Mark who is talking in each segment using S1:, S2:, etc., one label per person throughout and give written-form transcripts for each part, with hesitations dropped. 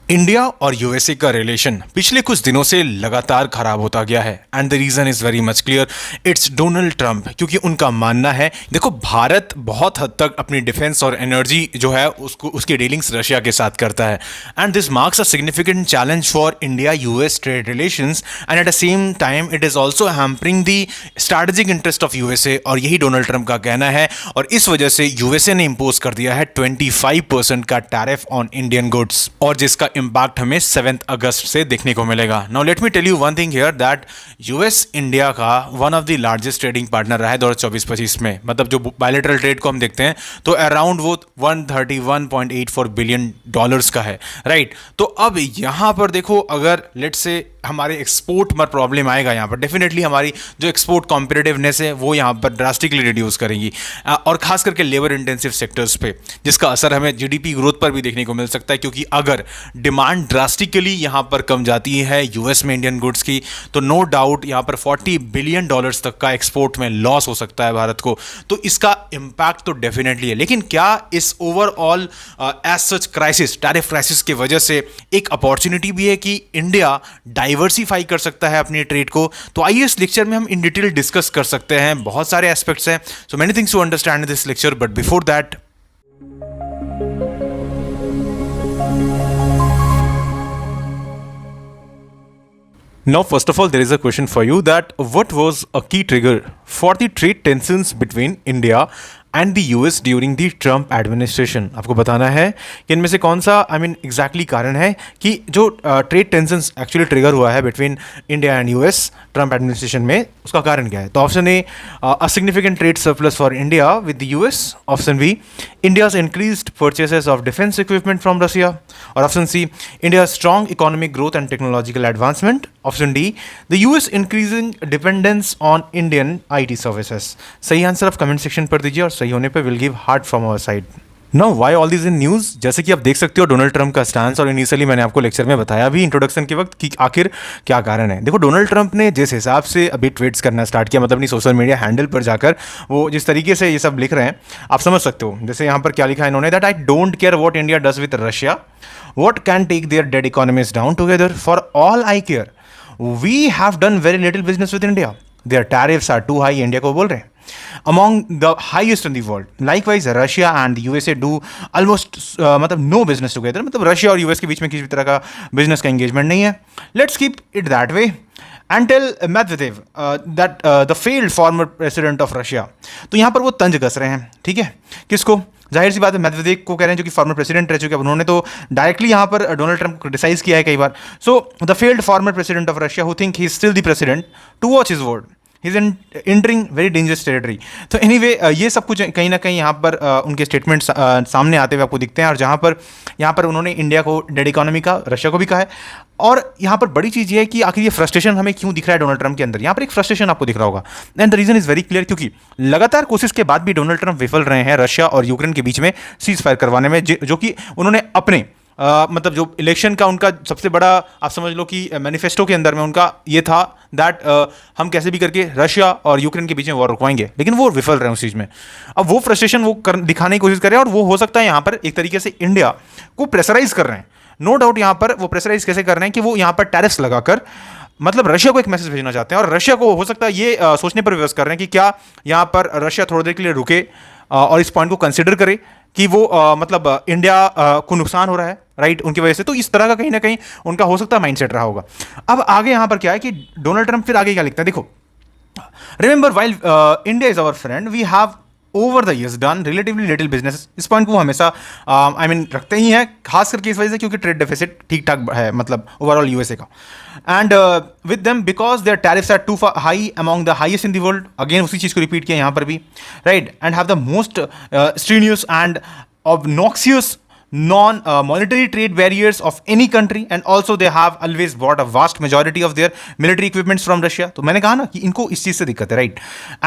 S1: India और USA का relation पिछले कुछ दिनों से लगातार खराब होता गया है and the reason is very much clear. It's Donald Trump, क्योंकि उनका मानना है देखो भारत बहुत हद तक अपनी डिफेंस और एनर्जी जो है उसको उसकी डीलिंग्स रशिया के साथ करता है and this marks a significant challenge for India US trade relations and at the same time it is also hampering the strategic interest of USA, और यही डोनाल्ड ट्रंप का कहना है। और इस वजह से यूएसए ने इम्पोज कर दिया है 25% का टैरिफ ऑन इंडियन गुड्स, और जिसका इंपैक्ट हमें 7 अगस्त से देखने को मिलेगा। Now let me tell you one thing here that US India का one of the largest trading partner रहा है 2024-25 में। मतलब जो बायलैटरल ट्रेड को हम देखते हैं तो अराउंड वो 131.84 बिलियन डॉलर्स का है, राइट। तो अब यहां पर देखो, अगर लेट्स से हमारे एक्सपोर्ट में प्रॉब्लम आएगा, यहाँ पर डेफिनेटली हमारी जो एक्सपोर्ट कॉम्पिटिटिवनेस है वो यहाँ पर ड्रास्टिकली रिड्यूस करेगी, और खास करके लेबर इंटेंसिव सेक्टर्स पे, जिसका असर हमें जीडीपी ग्रोथ पर भी देखने को मिल सकता है। क्योंकि अगर डिमांड ड्रास्टिकली यहाँ पर कम जाती है यूएस में इंडियन गुड्स की, तो नो डाउट यहाँ पर 40 बिलियन डॉलर्स तक का एक्सपोर्ट में लॉस हो सकता है भारत को। तो इसका इम्पैक्ट तो डेफिनेटली है, लेकिन क्या इस overall as such crisis, tariff crisis की वजह से एक अपॉर्चुनिटी भी है कि इंडिया डाइवर्सिफाई कर सकता है अपनी ट्रेड को? तो आइए इस लेक्चर में हम इन डिटेल डिस्कस कर सकते हैं। बहुत सारे एस्पेक्ट्स हैं, so many things to understand in this lecture, but before that now, first of all, there is a question for you that what was a key trigger for the trade tensions between India and the US during the Trump administration? आपको बताना है कि इनमें से कौन सा exactly कारण है कि जो ट्रेड टेंशंस एक्चुअली ट्रिगर हुआ है between India and US Trump administration में, उसका कारण क्या है? तो option A, a significant trade surplus for India with the US. Option B, India's increased purchases of defence equipment from Russia. और option C, India strong economic growth and technological advancement. Option D, the US increasing dependence on Indian IT services. सही answer आप comment section पर दीजिए और सही होने पे will give heart from our side. Now why all this in news? जैसे कि आप देख सकते हो डोनाल्ड ट्रंप का स्टांस, और इनिशियली मैंने आपको लेक्चर में बताया भी इंट्रोडक्शन के वक्त कि आखिर क्या कारण है। देखो, डोनाल्ड ट्रंप ने जिस हिसाब से अभी ट्वीट्स करना स्टार्ट किया, मतलब अपनी सोशल मीडिया हैंडल पर जाकर वो जिस तरीके से ये सब लिख रहे हैं, आप समझ सकते हो। जैसे यहाँ पर क्या लिखा है इन्होंने, that I don't care what India does with Russia, what can take their dead economies down together, for all I care we have done very little business with India, their tariffs are too high. India को बोल रहे हैं among the highest in the world. Likewise, Russia and the USA do almost मतलब no business together. मतलब Russia और US के बीच में किसी भी तरह का बिजनेस का एंगेजमेंट नहीं है. Let's keep it that way. And tell Medvedev that the failed former president of Russia. तो यहाँ पर वो तंज कस रहे हैं, ठीक है? किसको? जाहिर सी बात है मेदवेदेव को कह रहे हैं, जो कि फॉर्मर प्रेसिडेंट रह चुके हैं। उन्होंने तो डायरेक्टली यहाँ पर डोनाल्ड ट्रंप को क्रिटिसाइज किया है कई बार। So the failed former president of Russia who think he is still the president, to watch his word, he is entering very dangerous territory. तो एनीवे ये सब कुछ कहीं ना कहीं यहाँ पर उनके स्टेटमेंट सामने आते हुए आपको दिखते हैं, और यहाँ पर उन्होंने इंडिया को डेड इकोनॉमी का, रशिया को भी कहा है। और यहाँ पर बड़ी चीज़ ये है कि आखिर ये फ्रस्ट्रेशन हमें क्यों दिख रहा है डोनाल्ड ट्रंप के अंदर? यहाँ पर एक फ्रस्ट्रेशन आपको दिख रहा होगा, and the reason is very clear, क्योंकि लगातार कोशिश के बाद भी डोनाल्ड ट्रंप विफल रहे हैं रशिया और यूक्रेन के बीच में सीज फायर करवाने में, जो कि उन्होंने अपने मतलब जो इलेक्शन का उनका सबसे बड़ा, आप समझ लो कि मैनिफेस्टो के अंदर में उनका ये था दैट हम कैसे भी करके रशिया और यूक्रेन के बीच में वॉर रुकवाएंगे, लेकिन वो विफल रहे हैं उस चीज़ में। अब वो फ्रस्ट्रेशन वो दिखाने की कोशिश कर रहे हैं, और वो हो सकता है यहाँ पर एक तरीके से इंडिया को प्रेशराइज कर रहे हैं। नो डाउट यहाँ पर वो प्रेशराइज कैसे कर रहे हैं कि वो यहाँ पर टैरिफ्स लगाकर मतलब रशिया को एक मैसेज भेजना चाहते हैं, और रशिया को हो सकता है ये सोचने पर विवश कर रहे हैं कि क्या यहाँ पर रशिया थोड़ी देर के लिए रुके और इस पॉइंट को कंसिडर करे कि वो मतलब इंडिया को नुकसान हो रहा है, राइट, उनकी वजह से। तो इस तरह का कहीं ना कहीं उनका हो सकता है माइंडसेट रहा होगा। अब आगे यहाँ पर क्या है कि डोनाल्ड ट्रंप फिर आगे क्या लिखता है, देखो, remember while India is our friend we have over the years done relatively little business. इस पॉइंट को वो हमेशा रखते ही हैं, खास करके इस वजह से क्योंकि ट्रेड डेफिसिट ठीक ठाक है, मतलब ओवरऑल यूएसए का। And with them because their tariffs are too high among the highest in the world. Again उसी चीज़ को रिपीट किया यहाँ पर भी, right, and have the most strenuous and obnoxious non-monetary trade barriers of any country, and also they have always bought a vast majority of their military equipments from Russia. तो मैंने कहा ना कि इनको इस चीज़ से दिक्कत है, right?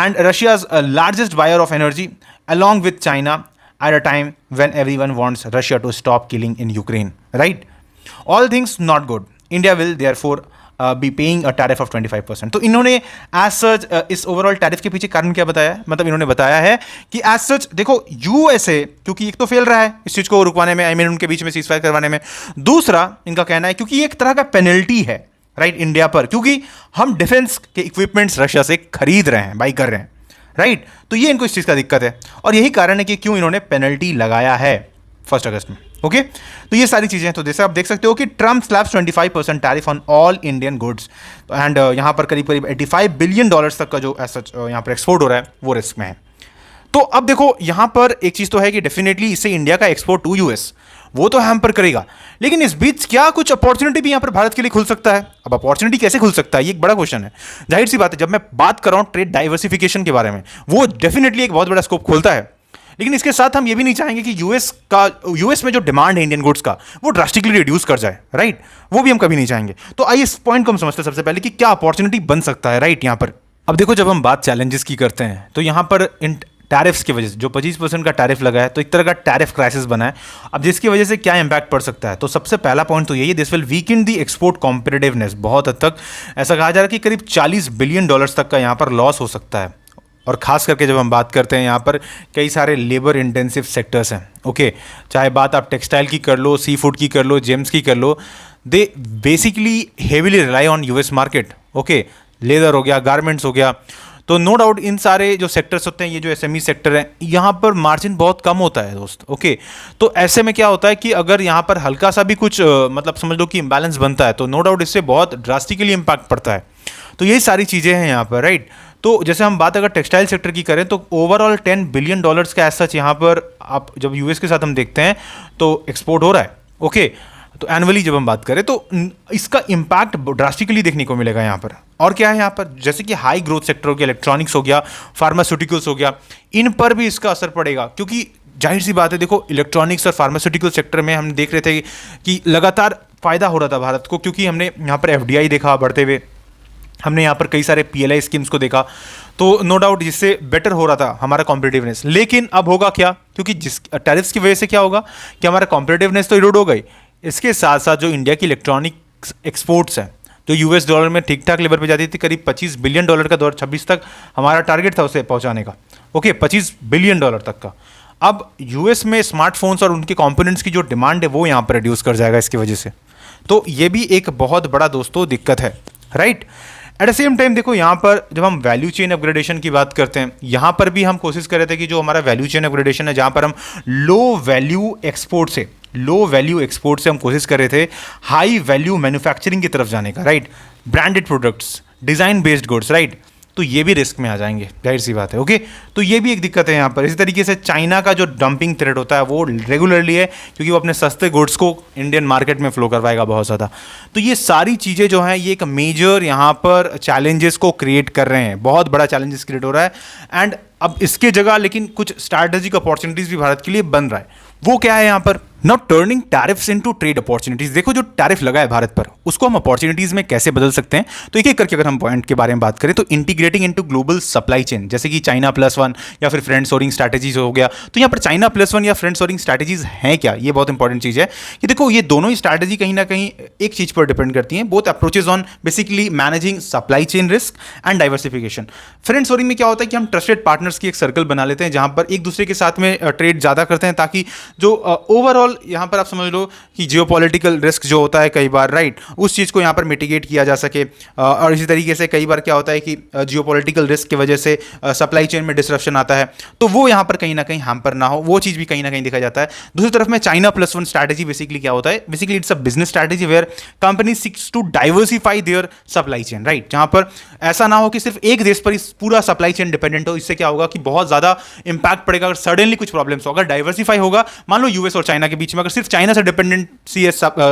S1: And Russia's largest buyer of energy along with China at a time when everyone wants Russia to stop killing in Ukraine, right? All things not good. India will therefore be paying a tariff of 25%। तो इन्होंने as such इस overall tariff के पीछे कारण क्या बताया है, मतलब इन्होंने बताया है कि एज सच देखो यूएसए क्योंकि एक तो फेल रहा है इस चीज को रुकवाने में, आई मीन उनके बीच में सीजफायर करवाने में, दूसरा इनका कहना है क्योंकि एक तरह का पेनल्टी है राइट इंडिया पर, क्योंकि हम डिफेंस के इक्विपमेंट्स रशिया से खरीद रहे हैं, बाई कर रहे हैं राइट। तो ये इनको इस चीज का दिक्कत है और यही कारण है कि क्यों इन्होंने पेनल्टी लगाया है 1 अगस्त में। ओके तो ये सारी चीजें, तो जैसे आप देख सकते हो कि Trump slabs 25% tariff on all Indian goods and यहाँ पर करीब करीब $85 बिलियन तक का जो यहाँ पर एक्सपोर्ट हो रहा है वो रिस्क में है। तो अब देखो यहाँ पर एक चीज तो है कि डेफिनेटली इससे इंडिया का एक्सपोर्ट टू यूएस वो तो हैम्पर करेगा, लेकिन इस बीच क्या कुछ अपॉर्चुनिटी भी यहाँ पर भारत के लिए खुल सकता है? अब अपॉर्चुनिटी कैसे खुल सकता है ये एक बड़ा क्वेश्चन है। जाहिर सी बात है जब मैं बात कर रहा हूँ ट्रेड डाइवर्सिफिकेशन के बारे में, वो डेफिनेटली एक बहुत बड़ा स्कोप खोलता है, लेकिन इसके साथ हम ये भी नहीं चाहेंगे कि यूएस में जो डिमांड है इंडियन गुड्स का वो ड्रास्टिकली रिड्यूस कर जाए राइट, वो भी हम कभी नहीं चाहेंगे। तो आइए इस पॉइंट को हम समझते हैं सबसे पहले कि क्या अपॉर्चुनिटी बन सकता है राइट यहाँ पर। अब देखो जब हम बात चैलेंजेस की करते हैं तो यहाँ पर इन टैरिफ्स की वजह से जो 25% का टैरिफ लगा है तो एक तरह का टैरिफ क्राइसिस बना है। अब जिसकी वजह से क्या इंपैक्ट पड़ सकता है, तो सबसे पहला पॉइंट तो यही है, this will weaken the export competitiveness. बहुत हद तक ऐसा कहा जा रहा है कि करीब $40 बिलियन तक का यहाँ पर लॉस हो सकता है। और खास करके जब हम बात करते हैं यहाँ पर कई सारे लेबर इंटेंसिव सेक्टर्स हैं, ओके, चाहे बात आप टेक्सटाइल की कर लो, सी फूड की कर लो, जेम्स की कर लो, they basically heavily rely on US market. Okay, leather हो गया, गारमेंट्स हो गया, तो नो डाउट इन सारे जो सेक्टर्स होते हैं, ये जो एसएमई सेक्टर है, यहाँ पर मार्जिन बहुत कम होता है दोस्त। ओके, तो ऐसे में क्या होता है कि अगर यहाँ पर हल्का सा भी कुछ मतलब समझ लो कि इम्बैलेंस बनता है तो नो डाउट इससे बहुत ड्रास्टिकली इम्पैक्ट पड़ता है। तो यही सारी चीज़ें हैं यहाँ पर राइट। तो जैसे हम बात अगर टेक्सटाइल सेक्टर की करें तो ओवरऑल $10 बिलियन का एज सच यहाँ पर आप जब यूएस के साथ हम देखते हैं तो एक्सपोर्ट हो रहा है। ओके, तो एनुअली जब हम बात करें तो इसका इम्पैक्ट ड्रास्टिकली देखने को मिलेगा यहाँ पर। और क्या है यहाँ पर, जैसे कि हाई ग्रोथ सेक्टर हो गया, इलेक्ट्रॉनिक्स हो गया, फार्मास्यूटिकल्स हो गया, इन पर भी इसका असर पड़ेगा, क्योंकि जाहिर सी बात है देखो इलेक्ट्रॉनिक्स और फार्मास्यूटिकल सेक्टर में हम देख रहे थे कि लगातार फायदा हो रहा था भारत को, क्योंकि हमने यहाँ पर एफडीआई देखा बढ़ते हुए, हमने यहाँ पर कई सारे पीएलआई स्कीम्स को देखा, तो नो डाउट जिससे बेटर हो रहा था हमारा कॉम्पिटिटिवनेस। लेकिन अब होगा क्या, क्योंकि जिस टैरिफ्स की वजह से क्या होगा कि हमारा कॉम्पिटिटिवनेस तो इरोड हो गई, इसके साथ साथ जो इंडिया की इलेक्ट्रॉनिक्स एक्सपोर्ट्स हैं जो यूएस डॉलर में ठीक ठाक लेवल पे जाती थी, करीब $25 बिलियन का 2026 तक हमारा टारगेट था उसे पहुंचाने का। ओके, $25 बिलियन तक का। अब यूएस में स्मार्टफोन्स और उनके कंपोनेंट्स की जो डिमांड है वो यहाँ पर रिड्यूस कर जाएगा इसकी वजह से। तो ये भी एक बहुत बड़ा दोस्तों दिक्कत है right. At the same time देखो यहाँ पर जब हम वैल्यू चेन अपग्रेडेशन की बात करते हैं, यहाँ पर भी हम कोशिश कर रहे थे कि जो हमारा वैल्यू चेन अपग्रेडेशन है, जहाँ पर हम लो वैल्यू एक्सपोर्ट से हम कोशिश कर रहे थे हाई वैल्यू मैन्युफैक्चरिंग की तरफ जाने का right, branded products, design based goods right, तो ये भी रिस्क में आ जाएंगे, जाहिर सी बात है। ओके, तो ये भी एक दिक्कत है यहाँ पर। इसी तरीके से चाइना का जो डंपिंग थ्रेट होता है वो रेगुलरली है, क्योंकि वो अपने सस्ते गुड्स को इंडियन मार्केट में फ्लो करवाएगा बहुत ज़्यादा। तो ये सारी चीज़ें जो हैं ये एक मेजर यहाँ पर चैलेंजेस को क्रिएट कर रहे हैं, बहुत बड़ा चैलेंजेस क्रिएट हो रहा है। एंड अब इसके जगह लेकिन कुछ स्ट्रैटेजिक अपॉर्चुनिटीज़ भी भारत के लिए बन रहा है। वो क्या है यहाँ पर, now turning tariffs into trade opportunities. देखो जो टैरिफ लगा है भारत पर उसको हम अपॉर्चुनिटीज में कैसे बदल सकते हैं, तो एक एक करके अगर हम पॉइंट के बारे में बात करें तो integrating into global supply chain, जैसे कि चाइना +1 या फिर फ्रेंड शोरिंग स्ट्रैटेजीज हो गया। तो यहाँ पर चाइना +1 या फ्रेंड शोरिंग स्ट्रैटेजीज हैं क्या, ये बहुत इंपॉर्टेंट चीज़ है कि देखो ये दोनों ही स्ट्रैटेजी कहीं ना कहीं एक चीज़ पर डिपेंड करती हैं, both approaches on basically managing supply chain risk and diversification. Friend shoring में क्या होता है कि हम ट्रस्टेड पार्टनर्स की एक सर्कल बना लेते हैं जहाँ पर एक दूसरे के साथ में ट्रेड ज़्यादा करते हैं, ताकि जो ओवरऑल यहाँ पर आप समझ लो कि जियोपॉलिटिकल रिस्क जो होता है कई बार राइट, उस चीज़ को यहाँ पर मिटिगेट किया जा सके। और इसी तरीके से कई बार क्या होता है कि जियोपॉलिटिकल रिस्क की वजह से सप्लाई चेन में डिसरप्शन आता है, तो वो यहाँ पर कहीं ना कहीं हैम्पर ना हो, वो चीज़ भी कहीं ना कहीं देखा जाता है। दूसरी तरफ में चाइना +1 स्ट्रैटेजी बेसिकली क्या होता है, basically it's a business strategy where company seeks to diversify their supply chain right, जहाँ पर ऐसा ना हो कि सिर्फ एक देश पर इस पूरा सप्लाई चेन डिपेंडेंट हो। इससे क्या होगा कि बहुत ज़्यादा इंपैक्ट पड़ेगा अगर सडनली कुछ प्रॉब्लम्स हो। अगर डाइवर्सिफाई होगा, मान लो यूएस और चाइना के बीच में अगर सिर्फ चाइना से डिपेंडेंसी है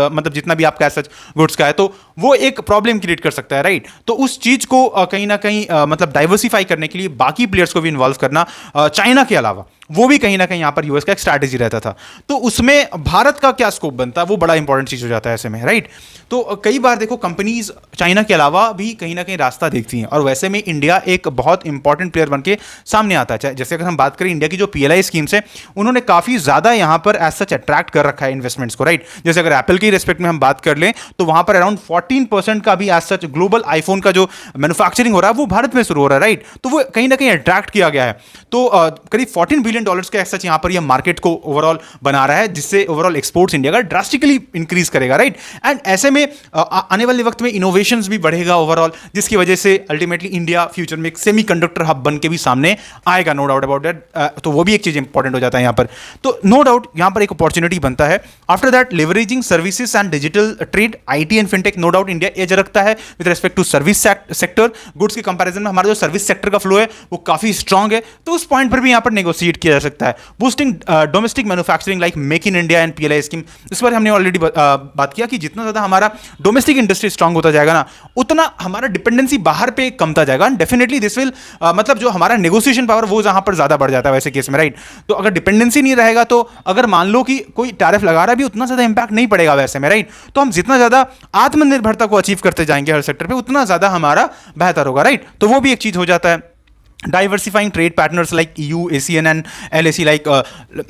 S1: मतलब जितना भी आपका सच गुड्स का है, तो वो एक प्रॉब्लम क्रिएट कर सकता है राइट। तो उस चीज को कहीं ना कहीं मतलब डाइवर्सिफाई करने के लिए बाकी प्लेयर्स को भी इन्वॉल्व करना चाइना के अलावा, वो भी कहीं ना कहीं यहाँ पर यूएस का एक स्ट्रैटेजी रहता था। तो उसमें भारत का क्या स्कोप बनता है, वो बड़ा इंपॉर्टेंट चीज़ हो जाता है ऐसे में, राइट। तो कई बार देखो कंपनीज चाइना के अलावा भी कहीं ना कहीं रास्ता देखती हैं, और वैसे में इंडिया एक बहुत इंपॉर्टेंट प्लेयर बन के सामने आता है। जैसे अगर हम बात करें इंडिया की जो पीएलआई स्कीम्स है, उन्होंने काफ़ी ज़्यादा यहाँ पर एज सच अट्रैक्ट कर रखा है इन्वेस्टमेंट्स को, राइट। जैसे अगर एप्पल की रिस्पेक्ट में हम बात कर लें तो वहाँ पर अराउंड 14% का भी एज सच ग्लोबल आईफोन का जो मैन्युफैक्चरिंग हो रहा है वो भारत में शुरू हो रहा है, राइट। तो वो कहीं ना कहीं अट्रैक्ट किया गया है। तो करीब $14 बिलियन के एज सच यहाँ पर ये मार्केट को ओवरऑल बना रहा है, जिससे ओवरऑल एक्सपोर्ट्स इंडिया का ड्रास्टिकली इंक्रीज करेगा, राइट। एंड ऐसे में आने वाले वक्त में इनोवेशंस भी बढ़ेगा ओवरऑल, जिसकी वजह से अल्टीमेटली इंडिया फ्यूचर में एक सेमीकंडक्टर हब बन के भी सामने आएगा, नो डाउट अबाउट दैट। तो वो भी एक चीज इंपॉर्टेंट हो जाता है यहाँ पर। तो नो डाउट यहाँ पर एक अपॉर्चुनिटी बनता है। After that leveraging services and digital trade, IT and fintech, no doubt India edge रखता है with respect to service sector. Goods के कंपैरिजन में हमारा जो सर्विस सेक्टर का फ्लो है वो काफी स्ट्रांग है, तो उस पॉइंट पर भी यहाँ पर नेगोशिएट किया जा सकता है। Boosting domestic manufacturing like make in India and PLI scheme, इस पर हमने ऑलरेडी बात किया कि जितना ज़्यादा हमारा डोमेस्टिक इंडस्ट्री स्ट्रांग होता जाएगा ना, उतना हमारा डिपेंडेंसी बाहर पे कमता जाएगा। एंड डेफिनेटली दिस विल मतलब जो हमारा नेगोशिएशन पावर वो जहां पर ज़्यादा बढ़ जाता है वैसे केस में, राइट। तो अगर डिपेंडेंसी नहीं रहेगा तो अगर मान लो कि कोई टैरिफ लगा रहा है भी, उतना ज़्यादा इंपैक्ट नहीं पड़ेगा वैसे में, राइट। तो हम जितना ज़्यादा आत्मनिर्भरता को अचीव करते जाएंगे हर सेक्टर पर, उतना ज़्यादा हमारा बेहतर होगा, राइट। तो वो भी एक चीज़ हो जाता है। Diversifying trade partners like EU, ASEAN and LAC, like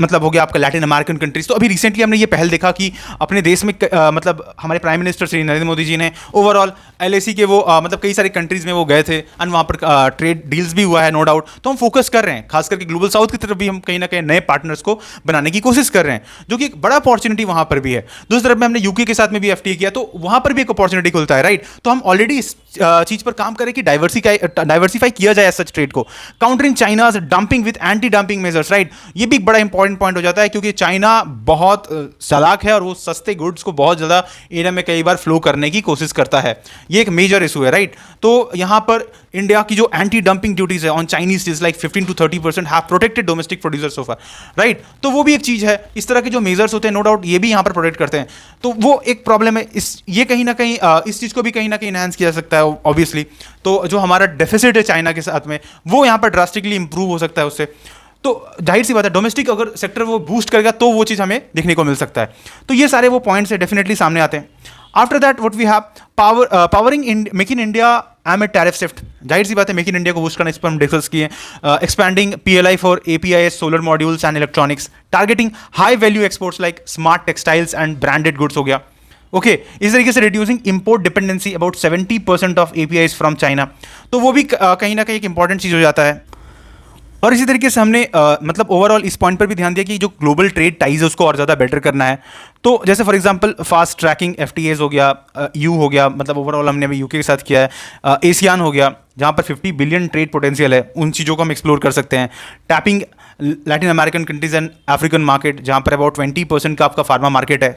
S1: मतलब हो गया आपका लैटिन अमेरिकन कंट्रीज। तो अभी रिसेंटली हमने ये पहल देखा कि अपने देश में मतलब हमारे प्राइम मिनिस्टर श्री नरेंद्र मोदी जी ने ओवरऑल LAC के वो मतलब कई सारे कंट्रीज में वो गए थे, एंड वहाँ पर ट्रेड डील्स भी हुआ है, नो डाउट। तो हम फोकस कर रहे हैं खास करके ग्लोबल साउथ की तरफ भी, हम कहीं ना कहीं नए पार्टनर्स को बनाने की कोशिश कर रहे हैं, जो कि एक बड़ा अपॉर्चुनिटी वहाँ पर भी है। दूसरी तरफ में हमने UK के साथ में भी FTA किया, तो वहाँ पर भी एक अपॉर्चुनिटी खुलता है, राइट। तो हम ऑलरेडी इस चीज़ पर काम करें कि डाइवर्सिफाई किया जाए सच ट्रेड को, countering China's dumping with anti dumping measures, right. ये भी एक बड़ा इंपॉर्टेंट पॉइंट हो जाता है, क्योंकि चाइना बहुत चालाक है और वो सस्ते गुड्स को बहुत ज़्यादा इंडिया में कई बार फ्लो करने की कोशिश करता है। ये एक मेजर इशू है, राइट। तो यहाँ पर इंडिया की जो एंटी डंपिंग ड्यूटीज है ऑन चाइनीज चीज like 15 to 30% have protected domestic producer so far, right. तो वो भी एक चीज़ है। इस तरह के जो मेजर्स होते हैं नो डाउट ये भी यहाँ पर प्रोटेक्ट करते हैं। तो वो एक प्रॉब्लम है, ये कहीं ना कहीं इस चीज़ को भी कहीं ना कहीं इनहांस किया जा सकता है ऑब्वियसली। तो जो हमारा डेफिसिट है चाइना के साथ में, वो यहाँ पर ड्रास्टिकली इंप्रूव हो सकता है उससे। तो जाहिर सी बात है डोमेस्टिक अगर सेक्टर वो बूस्ट करेगा तो वो चीज़ हमें देखने को मिल सकता है। तो ये सारे वो पॉइंट्स है डेफिनेटली सामने आते हैं। After that what we have powering make in India amid tariff shift. जाहिर सी बात है मेक इन इंडिया को बूस्ट करना, इस पर हम डिस्कस किए। Expanding PLI for APIs, solar modules and electronics, targeting high value exports like smart textiles and branded goods हो गया, ओके। इस तरीके से reducing import dependency about 70% of APIs from China, तो वो भी कहीं ना कहीं एक इंपॉर्टेंट चीज़ हो जाता है। और इसी तरीके से हमने मतलब ओवरऑल इस पॉइंट पर भी ध्यान दिया कि जो ग्लोबल ट्रेड टाइज है उसको और ज़्यादा बेटर करना है। तो जैसे for example fast tracking FTAs हो गया, EU हो गया, मतलब ओवरऑल हमने अभी UK के साथ किया है, ASEAN हो गया जहाँ पर 50 बिलियन ट्रेड पोटेंशियल है, उन चीज़ों को हम एक्सप्लोर कर सकते हैं। Tapping Latin American countries and African market, जहाँ पर अबाउट 20% का आपका फार्मा मार्केट है।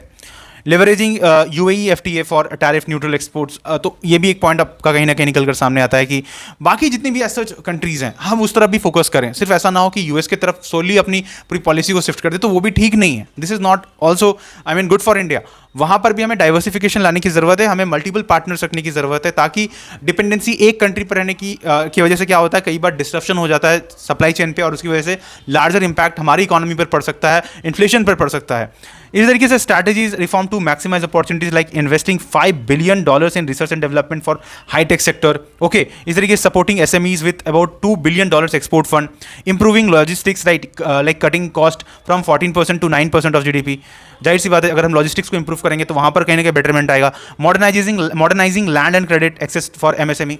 S1: Leveraging UAE FTA for tariff neutral exports, तो ये भी एक पॉइंट आपका कहीं ना कहीं निकल कर सामने आता है कि बाकी जितनी भी ऐसा कंट्रीज़ हैं हम उस तरफ भी फोकस करें। सिर्फ ऐसा ना हो कि US के तरफ सोली अपनी पूरी पॉलिसी को शिफ्ट कर दे, तो वो भी ठीक नहीं है। This is not also I mean good for India. वहाँ पर भी हमें डाइवर्सिफिकेशन लाने की ज़रूरत है, हमें मल्टीपल पार्टनर्स रखने की ज़रूरत है, ताकि डिपेंडेंसी एक कंट्री पर रहने की वजह से क्या होता है, कई बार डिस्ट्रप्शन हो जाता है सप्लाई चेन पे, और उसकी वजह से लार्जर इंपैक्ट हमारी इकोनॉमी पर पड़ सकता है, इन्फ्लेशन पर पड़ सकता है। इस तरीके से strategies reform to maximise opportunities like investing $5 billion in research and development for high tech sector, okay. इस तरीके से supporting SMEs with about $2 billion export fund, improving logistics like cutting cost from 14% to 9% of GDP। जाहिर सी बात है अगर हम logistics को इंप्रूव करेंगे तो वहाँ पर कहीं ना कहीं बेटरमेंट आएगा। Modernising land and credit access for MSME,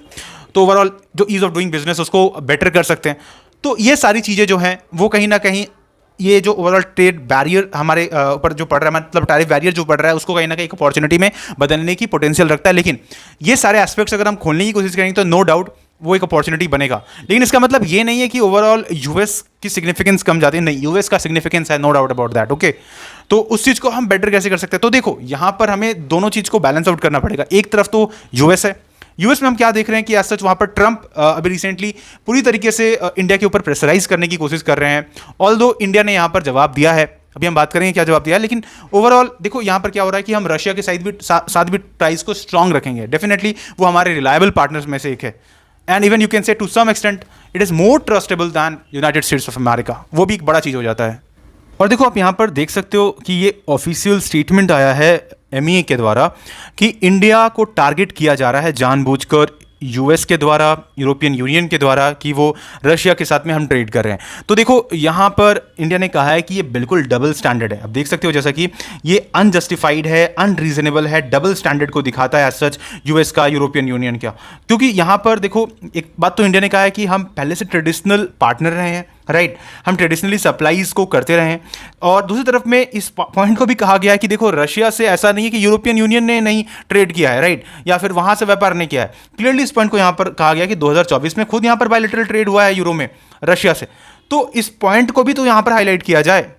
S1: तो ओवरऑल जो ईज ऑफ डूइंग बिजनेस उसको बेटर कर सकते हैं। तो ये सारी चीज़ें जो हैं वो कहीं ना कहीं ये जो ओवरऑल ट्रेड बैरियर हमारे ऊपर जो पड़ रहा है, मतलब टैरिफ बैरियर जो पड़ रहा है, उसको कहीं ना कहीं एक अपॉर्चुनिटी में बदलने की पोटेंशियल रखता है। लेकिन ये सारे एस्पेक्ट्स अगर हम खोलने की कोशिश करेंगे तो नो डाउट वो एक अपॉर्चुनिटी बनेगा। लेकिन इसका मतलब ये नहीं है कि ओवरऑल US की सिग्निफिकेंस कम जाती है, नहीं, US का सिग्निफिकेंस है, no doubt about that, okay. तो उस चीज़ को हम बेटर कैसे कर सकते हैं? तो देखो यहाँ पर हमें दोनों चीज़ को बैलेंस आउट करना पड़ेगा। एक तरफ तो US है, US में हम क्या देख रहे हैं कि एज सच वहाँ पर ट्रंप अभी रिसेंटली पूरी तरीके से इंडिया के ऊपर प्रेशराइज करने की कोशिश कर रहे हैं। ऑल्दो इंडिया ने यहाँ पर जवाब दिया है, अभी हम बात करेंगे क्या जवाब दिया है, लेकिन ओवरऑल देखो यहाँ पर क्या हो रहा है कि हम रशिया के साथ भी टाइज को स्ट्रांग रखेंगे। डेफिनेटली वो हमारे रिलायबल पार्टनर्स में से एक है। And even you can say to some extent it is more trustable than United States of America. वो भी एक बड़ा चीज़ हो जाता है। और देखो आप यहाँ पर देख सकते हो कि ये ऑफिशियल स्टेटमेंट आया है MEA के द्वारा कि इंडिया को टारगेट किया जा रहा है जानबूझकर US के द्वारा, यूरोपियन यूनियन के द्वारा, कि वो रशिया के साथ में हम ट्रेड कर रहे हैं। तो देखो यहाँ पर इंडिया ने कहा है कि ये बिल्कुल डबल स्टैंडर्ड है। अब देख सकते हो जैसा कि ये अनजस्टिफाइड है, अनरीजनेबल है, डबल स्टैंडर्ड को दिखाता है एज सच US का, यूरोपियन यूनियन का। क्योंकि यहाँ पर देखो एक बात तो इंडिया ने कहा है कि हम पहले से ट्रेडिशनल पार्टनर रहे हैं, राइट, हम ट्रेडिशनली सप्लाईज को करते रहे हैं। और दूसरी तरफ में इस पॉइंट को भी कहा गया है कि देखो रशिया से ऐसा नहीं है कि यूरोपियन यूनियन ने नहीं ट्रेड किया है, राइट, या फिर वहां से व्यापार नहीं किया है। क्लियरली इस पॉइंट को यहां पर कहा गया कि 2024 में खुद यहां पर बायलैटरल ट्रेड हुआ है यूरो में रशिया से। तो इस पॉइंट को भी तो यहां पर हाईलाइट किया जाए।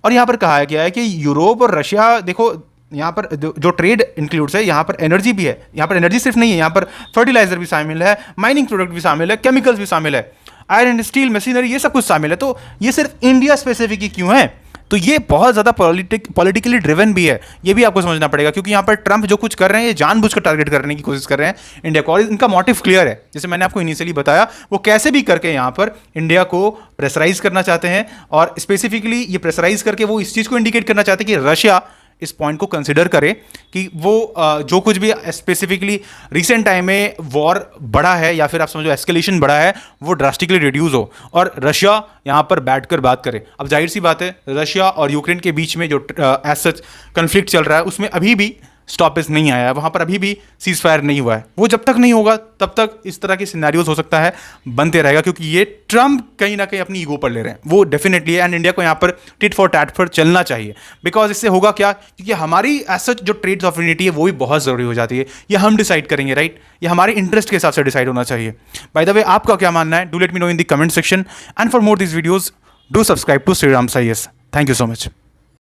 S1: और यहां पर कहा गया है कि यूरोप और रशिया, देखो यहाँ पर जो ट्रेड इंक्लूड्स है, यहाँ पर एनर्जी भी है, यहाँ पर एनर्जी सिर्फ नहीं है, यहाँ पर फर्टिलाइजर भी शामिल है, माइनिंग प्रोडक्ट भी शामिल है, केमिकल्स भी शामिल है, आयरन एंड स्टील, मशीनरी, ये सब कुछ शामिल है। तो ये सिर्फ इंडिया स्पेसिफिक ही क्यों है? तो ये बहुत ज़्यादा पॉलिटिकली ड्रिवन भी है, ये भी आपको समझना पड़ेगा। क्योंकि यहाँ पर ट्रंप जो कुछ कर रहे हैं ये जानबूझकर टारगेट करने की कोशिश कर रहे हैं इंडिया को, और इनका मोटिव क्लियर है। जैसे मैंने आपको इनिशियली बताया, वो कैसे भी करके यहाँ पर इंडिया को प्रेशराइज करना चाहते हैं, और स्पेसिफिकली ये प्रेशराइज करके वो इस चीज़ को इंडिकेट करना चाहते हैं कि रशिया इस पॉइंट को कंसिडर करे कि वो जो कुछ भी स्पेसिफिकली रिसेंट टाइम में वॉर बढ़ा है, या फिर आप समझो एस्केलेशन बढ़ा है, वो ड्रास्टिकली रिड्यूस हो और रशिया यहाँ पर बैठकर बात करे। अब जाहिर सी बात है, रशिया और यूक्रेन के बीच में जो एज सच कन्फ्लिक्ट चल रहा है उसमें अभी भी स्टॉपेज नहीं आया है, वहाँ पर अभी भी सीज फायर नहीं हुआ है। वो जब तक नहीं होगा तब तक इस तरह के सिनेरियोज हो सकता है बनते रहेगा, क्योंकि ये ट्रम्प कहीं ना कहीं अपनी ईगो पर ले रहे हैं, वो डेफिनेटली है। एंड इंडिया को यहाँ पर टिट फॉर टैट पर चलना चाहिए, बिकॉज इससे होगा क्या, क्योंकि हमारी एज सच जो ट्रेड सॉवरेनिटी है वो भी बहुत ज़रूरी हो जाती है। ये हम डिसाइड करेंगे, राइट, ये हमारे इंटरेस्ट के हिसाब से डिसाइड होना चाहिए। बाय द वे, आपका क्या मानना है? Do let me know in the comment section, and for more this videos do subscribe to Shriram IAS. Thank you so much.